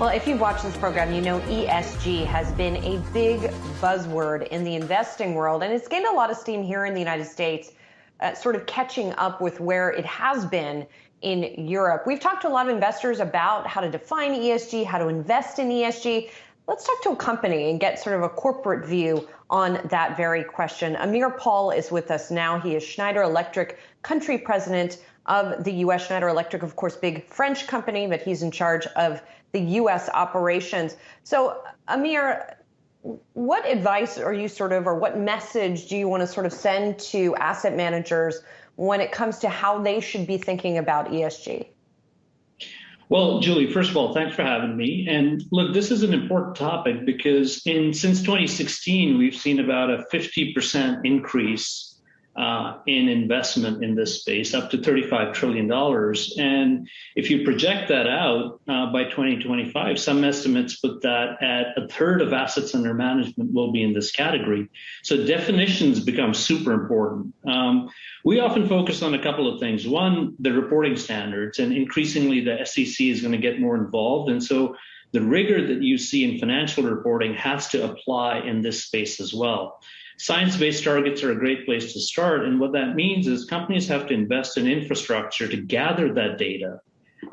Well, if you've watched this program, you know ESG has been a big buzzword in the investing world, and it's gained a lot of steam here in the United States, sort of catching up with where it has been in Europe. We've talked to a lot of investors about how to define ESG, how to invest in ESG. Let's talk to a company and get sort of a corporate view on that very question. Amir Paul is with us now. He is Schneider Electric country president of the U.S. Schneider Electric, of course, big French company, but he's in charge of the U.S. operations. So, Amir, what advice are you or what message do you want to sort of send to asset managers when it comes to how they should be thinking about ESG? Well, Julie, first of all, thanks for having me. And look, this is an important topic because since 2016, we've seen about a 50% increase in investment in this space, up to $35 trillion. And if you project that out by 2025, some estimates put that at a third of assets under management will be in this category. So definitions become super important. We often focus on a couple of things. One, the reporting standards, and increasingly the SEC is going to get more involved. And so the rigor that you see in financial reporting has to apply in this space as well. Science-based targets are a great place to start. And what that means is companies have to invest in infrastructure to gather that data.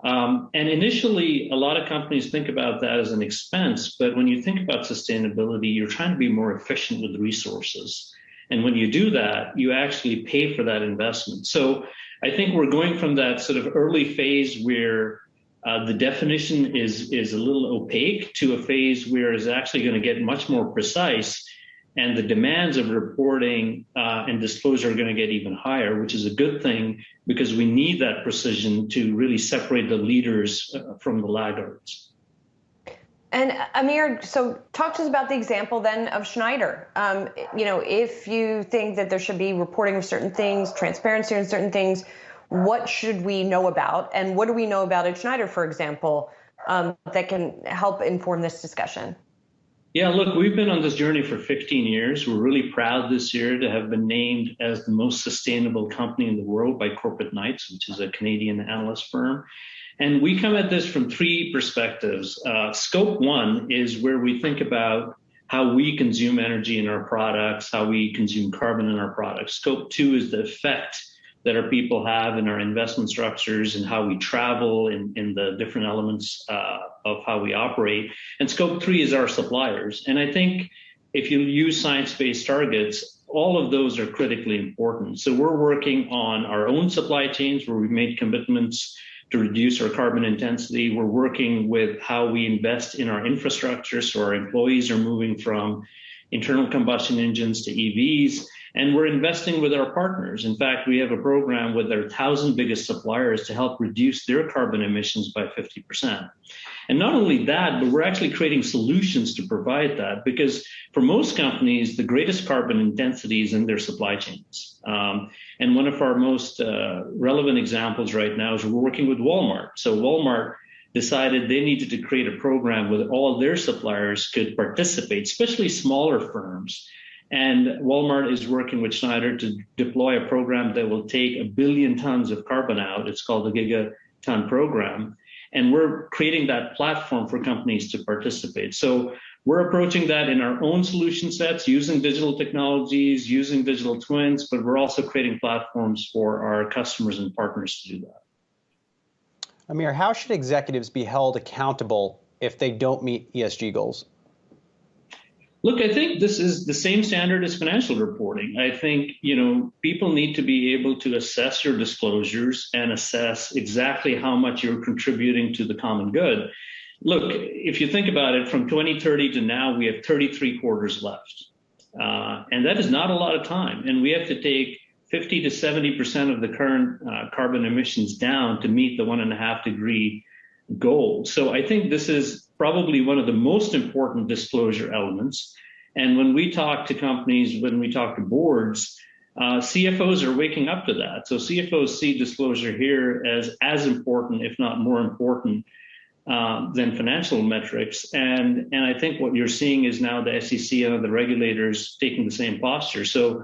And initially, a lot of companies think about that as an expense. But when you think about sustainability, you're trying to be more efficient with resources. And when you do that, you actually pay for that investment. So I think we're going from that sort of early phase where the definition is a little opaque to a phase where it's actually going to get much more precise. And the demands of reporting and disclosure are going to get even higher, which is a good thing because we need that precision to really separate the leaders from the laggards. And Amir, so talk to us about the example then of Schneider. If you think that there should be reporting of certain things, transparency on certain things, what should we know about? And what do we know about at Schneider, for example, that can help inform this discussion? Yeah, look, we've been on this journey for 15 years. We're really proud this year to have been named as the most sustainable company in the world by Corporate Knights, which is a Canadian analyst firm. And we come at this from three perspectives. Scope one is where we think about how we consume energy in our products, how we consume carbon in our products. Scope two is the effect that our people have in our investment structures and how we travel in the different elements of how we operate. And scope three is our suppliers. And I think if you use science-based targets, all of those are critically important. So we're working on our own supply chains where we've made commitments to reduce our carbon intensity. We're working with how we invest in our infrastructure. So our employees are moving from internal combustion engines to EVs. And we're investing with our partners. In fact, we have a program with our 1,000 biggest suppliers to help reduce their carbon emissions by 50%. And not only that, but we're actually creating solutions to provide that because for most companies, the greatest carbon intensity is in their supply chains. And one of our most relevant examples right now is we're working with Walmart. So Walmart decided they needed to create a program where all their suppliers could participate, especially smaller firms. And Walmart is working with Schneider to deploy a program that will take 1 billion tons of carbon out. It's called the Gigaton program. And we're creating that platform for companies to participate. So we're approaching that in our own solution sets, using digital technologies, using digital twins, but we're also creating platforms for our customers and partners to do that. Amir, how should executives be held accountable if they don't meet ESG goals? Look, I think this is the same standard as financial reporting. I think, people need to be able to assess your disclosures and assess exactly how much you're contributing to the common good. Look, if you think about it, from 2030 to now, we have 33 quarters left. And that is not a lot of time. And we have to take 50 to 70% of the current carbon emissions down to meet the 1.5 degree goal. So I think this is probably one of the most important disclosure elements. And when we talk to companies, when we talk to boards, CFOs are waking up to that. So CFOs see disclosure here as important, if not more important, than financial metrics. And I think what you're seeing is now the SEC and the regulators taking the same posture. So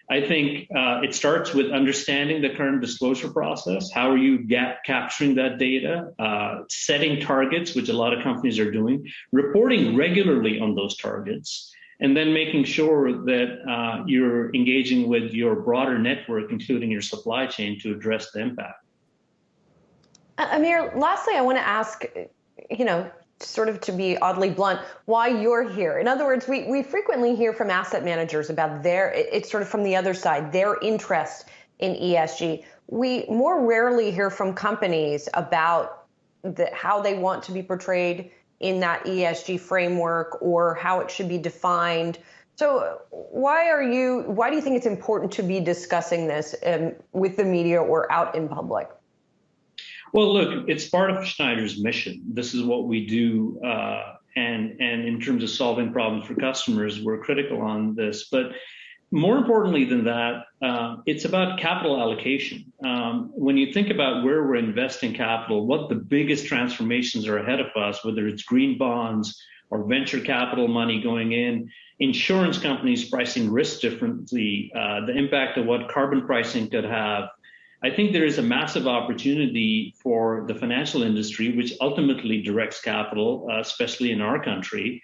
I think it starts with understanding the current disclosure process. How are you capturing that data? Setting targets, which a lot of companies are doing, reporting regularly on those targets, and then making sure that you're engaging with your broader network, including your supply chain, to address the impact. Amir, lastly, I want to ask, sort of to be oddly blunt, why you're here. In other words, we frequently hear from asset managers about it's sort of from the other side, their interest in ESG. We more rarely hear from companies about how they want to be portrayed in that ESG framework or how it should be defined. So why do you think it's important to be discussing this with the media or out in public? Well, look, it's part of Schneider's mission. This is what we do. And in terms of solving problems for customers, we're critical on this. But more importantly than that, it's about capital allocation. When you think about where we're investing capital, what the biggest transformations are ahead of us, whether it's green bonds or venture capital money going in, insurance companies pricing risk differently, the impact of what carbon pricing could have, I think there is a massive opportunity for the financial industry, which ultimately directs capital, especially in our country,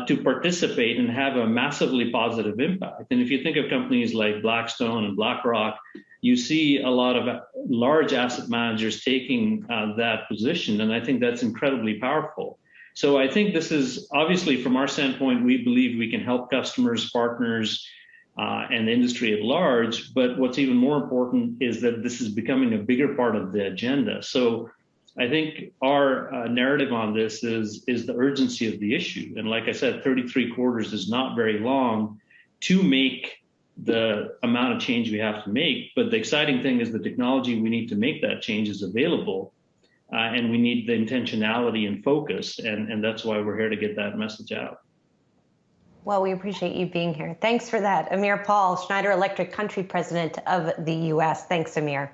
to participate and have a massively positive impact. And if you think of companies like Blackstone and BlackRock, you see a lot of large asset managers taking that position. And I think that's incredibly powerful. So I think this is obviously, from our standpoint, we believe we can help customers, partners, and the industry at large. But what's even more important is that this is becoming a bigger part of the agenda. So I think our narrative on this is the urgency of the issue. And like I said, 33 quarters is not very long to make the amount of change we have to make. But the exciting thing is the technology we need to make that change is available. And we need the intentionality and focus. And that's why we're here to get that message out. Well, we appreciate you being here. Thanks for that. Amir Paul, Schneider Electric Country President of the U.S. Thanks, Amir.